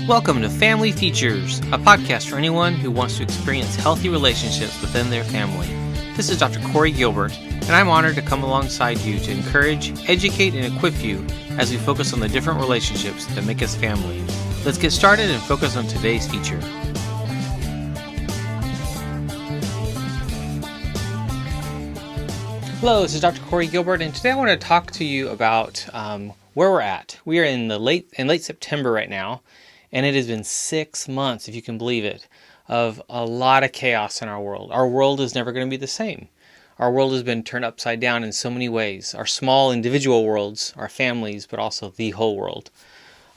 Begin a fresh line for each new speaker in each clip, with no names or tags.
Welcome to Family Features, a podcast for anyone who wants to experience healthy relationships within their family. This is Dr. Corey Gilbert, and I'm honored to come alongside you to encourage, educate, and equip you as we focus on the different relationships that make us family. Let's get started and focus on today's feature. Hello, this is Dr. Corey Gilbert, and today I want to talk to you about where we're at. We are in late September right now, and it has been 6 months, if you can believe it, of a lot of chaos in our world. Our world is never going to be the same. Our world has been turned upside down in so many ways. Our small individual worlds, our families, but also the whole world.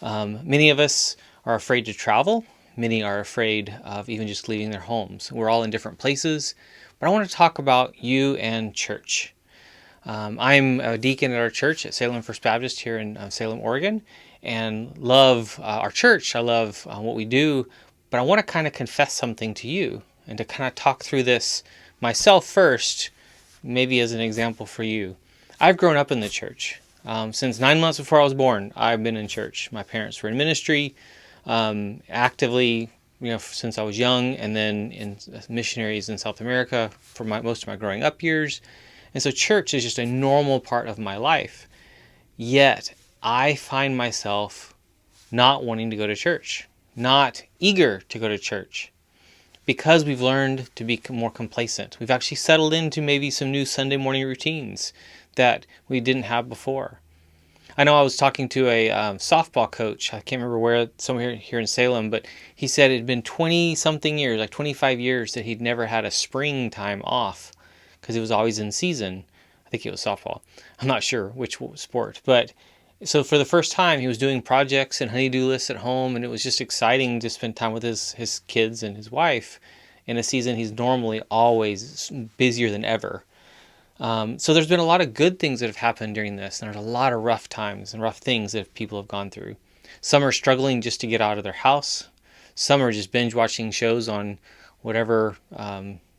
Many of us are afraid to travel. Many are afraid of even just leaving their homes. We're all in different places, but I want to talk about you and church. I'm a deacon at our church at Salem First Baptist here in Salem, Oregon, and love our church. I love what we do, but I want to kind of confess something to you and to kind of talk through this myself first, maybe as an example for you. I've grown up in the church. Since 9 months before I was born, I've been in church. My parents were in ministry actively, since I was young, and then in missionaries in South America for most of my growing up years. And so church is just a normal part of my life. Yet I find myself not wanting to go to church, not eager to go to church, because we've learned to be more complacent. We've actually settled into maybe some new Sunday morning routines that we didn't have before. I know I was talking to a softball coach. I can't remember where, somewhere here in Salem, but he said it had been 20-something years, like 25 years, that he'd never had a spring time off because it was always in season. I think it was softball. I'm not sure which sport, but so for the first time, he was doing projects and honey-do lists at home, and it was just exciting to spend time with his kids and his wife in a season he's normally always busier than ever. So there's been a lot of good things that have happened during this, and there's a lot of rough times and rough things that people have gone through. Some are struggling just to get out of their house. Some are just binge-watching shows on whatever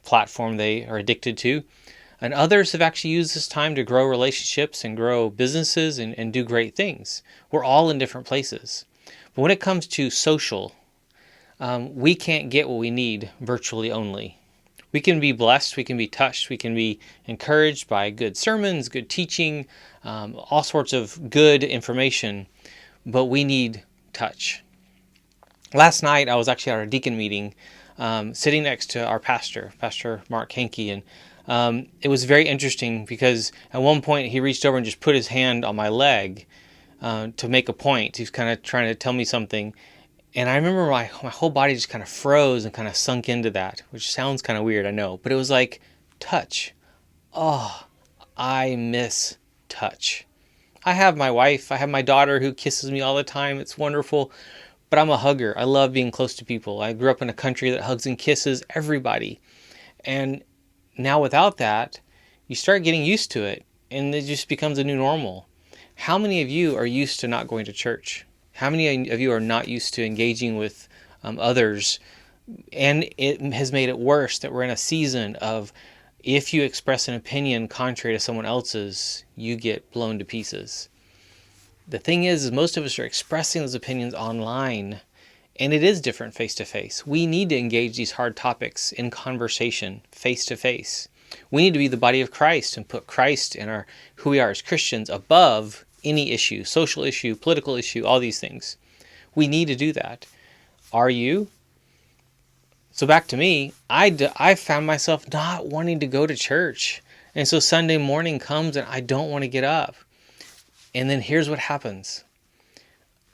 platform they are addicted to. And others have actually used this time to grow relationships and grow businesses and do great things. We're all in different places. But when it comes to social, we can't get what we need virtually only. We can be blessed, we can be touched, we can be encouraged by good sermons, good teaching, all sorts of good information, but we need touch. Last night, I was actually at our deacon meeting, sitting next to our pastor, Pastor Mark Hankey, and it was very interesting because at one point he reached over and just put his hand on my leg to make a point. He was kind of trying to tell me something. And I remember my whole body just kind of froze and kind of sunk into that, which sounds kind of weird, I know. But it was like touch. Oh, I miss touch. I have my wife. I have my daughter who kisses me all the time. It's wonderful. But I'm a hugger. I love being close to people. I grew up in a country that hugs and kisses everybody. And now without that, you start getting used to it, and it just becomes a new normal. How many of you are used to not going to church? How many of you are not used to engaging with others? And it has made it worse that we're in a season of, if you express an opinion contrary to someone else's, you get blown to pieces. The thing is most of us are expressing those opinions online, and it is different face-to-face. We need to engage these hard topics in conversation, face-to-face. We need to be the body of Christ and put Christ and who we are as Christians above any issue, social issue, political issue, all these things. We need to do that. Are you? So back to me, I found myself not wanting to go to church. And so Sunday morning comes and I don't want to get up. And then here's what happens.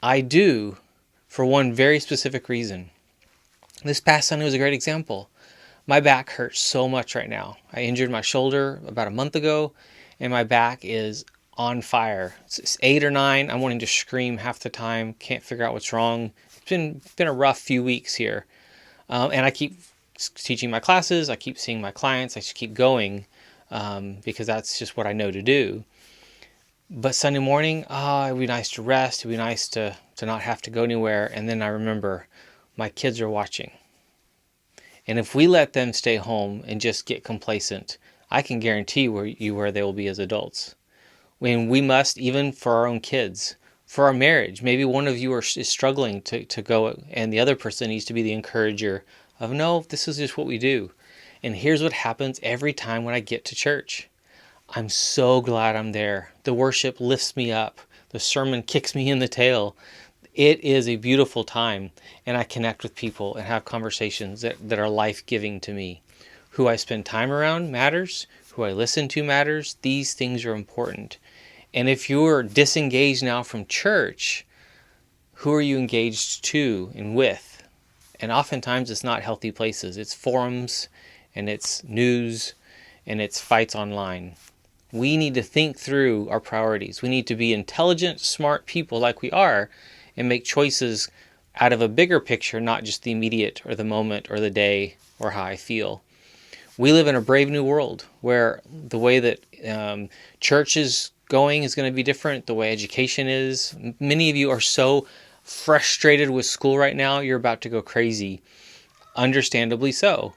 I do, for one very specific reason. This past Sunday was a great example. My back hurts so much right now. I injured my shoulder about a month ago, and my back is on fire. It's 8 or 9. I'm wanting to scream half the time. Can't figure out what's wrong. It's been a rough few weeks here. And I keep teaching my classes. I keep seeing my clients. I just keep going because that's just what I know to do. But Sunday morning, it'd be nice to rest. It'd be nice to not have to go anywhere. And then I remember my kids are watching. And if we let them stay home and just get complacent, I can guarantee where they will be as adults. When we must, even for our own kids, For our marriage, maybe one of you is struggling to go, and the other person needs to be the encourager of, no, this is just what we do. And here's what happens every time when I get to church. I'm so glad I'm there. The worship lifts me up. The sermon kicks me in the tail. It is a beautiful time, and I connect with people and have conversations that are life-giving to me. Who I spend time around matters. Who I listen to matters. These things are important. And if you're disengaged now from church, who are you engaged to and with? And oftentimes it's not healthy places. It's forums, and it's news, and it's fights online. We need to think through our priorities. We need to be intelligent, smart people like we are, and make choices out of a bigger picture, not just the immediate or the moment or the day or how I feel. We live in a brave new world where the way that church is going is going to be different. The way education is. Many of you are so frustrated with school right now, you're about to go crazy. Understandably so.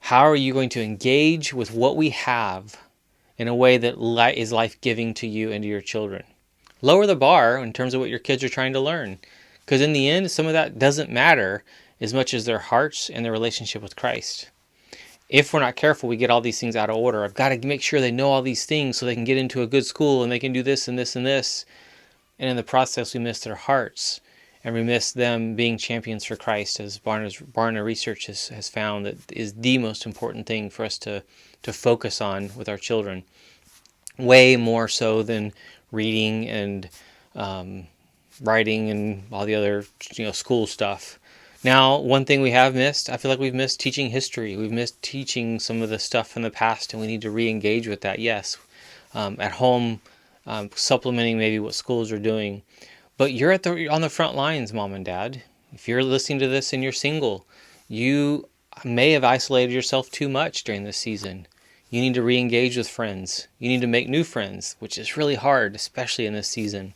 How are you going to engage with what we have in a way that is life-giving to you and to your children? Lower the bar in terms of what your kids are trying to learn. Because in the end, some of that doesn't matter as much as their hearts and their relationship with Christ. If we're not careful, we get all these things out of order. I've got to make sure they know all these things so they can get into a good school and they can do this and this and this. And in the process, we miss their hearts and we miss them being champions for Christ, as Barna research has found that is the most important thing for us to focus on with our children. Way more so than reading and writing and all the other school stuff. Now, one thing we have missed, I feel like we've missed teaching history. We've missed teaching some of the stuff in the past, and we need to re-engage with that, yes. At home, supplementing maybe what schools are doing. But you're on the front lines, Mom and Dad. If you're listening to this and you're single, you may have isolated yourself too much during this season. You need to re-engage with friends. You need to make new friends, which is really hard, especially in this season.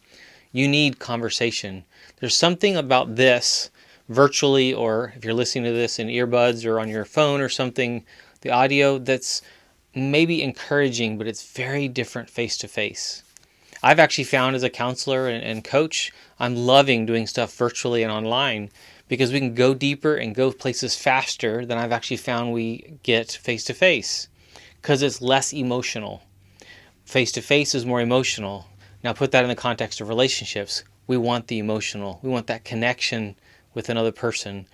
You need conversation. There's something about this virtually, or if you're listening to this in earbuds or on your phone or something, the audio that's maybe encouraging, but it's very different face-to-face. I've actually found as a counselor and coach, I'm loving doing stuff virtually and online because we can go deeper and go places faster than I've actually found we get face-to-face because it's less emotional. Face-to-face is more emotional. Now put that in the context of relationships. We want the emotional. We want that connection with another person.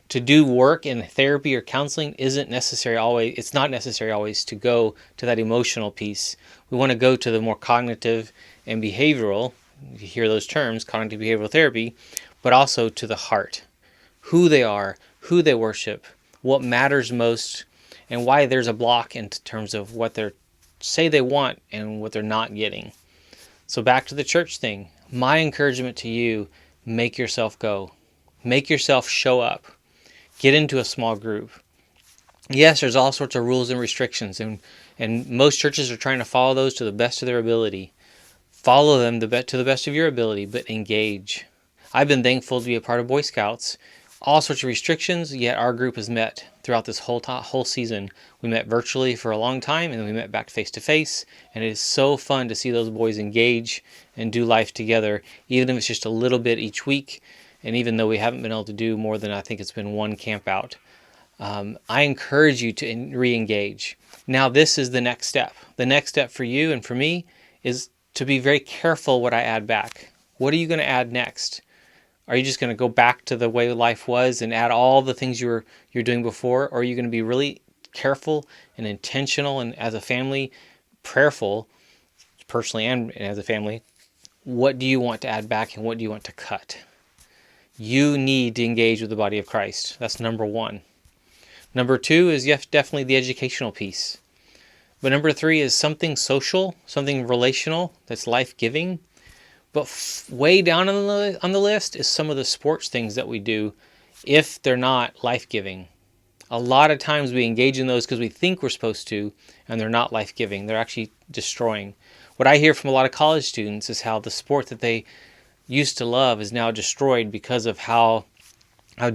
To do work in therapy or counseling isn't necessary always. It's not necessary always to go to that emotional piece. We want to go to the more cognitive and behavioral. You hear those terms, cognitive behavioral therapy, but also to the heart. Who they are, who they worship, what matters most, and why there's a block in terms of what they say they want and what they're not getting. So back to the church thing. My encouragement to you, make yourself go. Make yourself show up. Get into a small group. Yes, there's all sorts of rules and restrictions, and most churches are trying to follow those to the best of their ability. Follow them to the best of your ability, but engage. I've been thankful to be a part of Boy Scouts. All sorts of restrictions, yet our group has met throughout this whole season. We met virtually for a long time, and then we met back face-to-face, and it is so fun to see those boys engage and do life together, even if it's just a little bit each week. And even though we haven't been able to do more than, I think it's been one camp out, I encourage you to re-engage. Now this is the next step. The next step for you and for me is to be very careful what I add back. What are you going to add next? Are you just going to go back to the way life was and add all the things you're doing before? Or are you going to be really careful and intentional and as a family, prayerful, personally and as a family? What do you want to add back and what do you want to cut? You need to engage with the body of Christ. That's number one. Number two is definitely the educational piece. But number three is something social, something relational that's life-giving. But way down on the list is some of the sports things that we do if they're not life-giving. A lot of times we engage in those because we think we're supposed to, and they're not life-giving. They're actually destroying. What I hear from a lot of college students is how the sport that they used to love is now destroyed because of how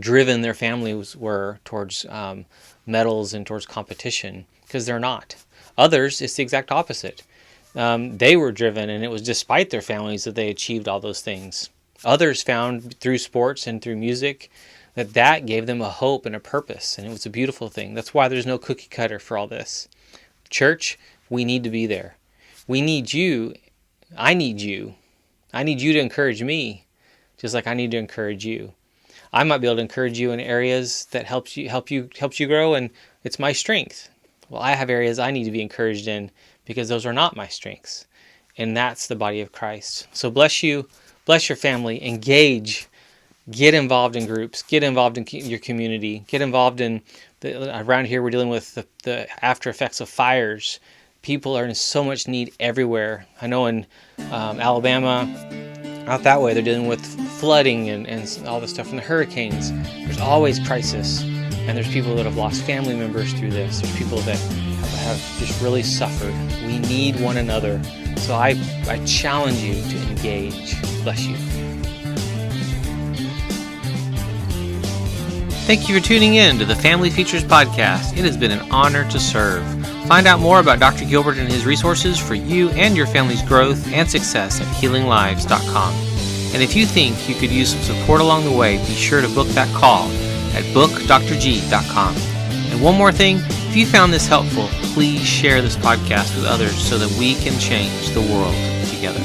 driven their families were towards medals and towards competition, because they're not. Others, it's the exact opposite. they were driven, and it was despite their families that they achieved all those things. Others found through sports and through music that gave them a hope and a purpose, and it was a beautiful thing. That's why there's no cookie cutter for all this. Church, we need to be there. We need you. I need you. I need you to encourage me, just like I need to encourage you. I might be able to encourage you in areas that helps you grow, and it's my strength. Well, I have areas I need to be encouraged in because those are not my strengths, and that's the body of Christ. So bless you, bless your family, engage, get involved in groups, get involved in your community, get involved in around here we're dealing with the after effects of fires. People are in so much need everywhere. I know in Alabama, out that way, they're dealing with flooding and all the stuff from the hurricanes. There's always crisis, and there's people that have lost family members through this. There's people that have just really suffered. We need one another. So I challenge you to engage. Bless you. Thank you for tuning in to the Family Features Podcast. It has been an honor to serve. Find out more about Dr. Gilbert and his resources for you and your family's growth and success at healinglives.com. And if you think you could use some support along the way, be sure to book that call at bookdrg.com. And one more thing, if you found this helpful, please share this podcast with others so that we can change the world together.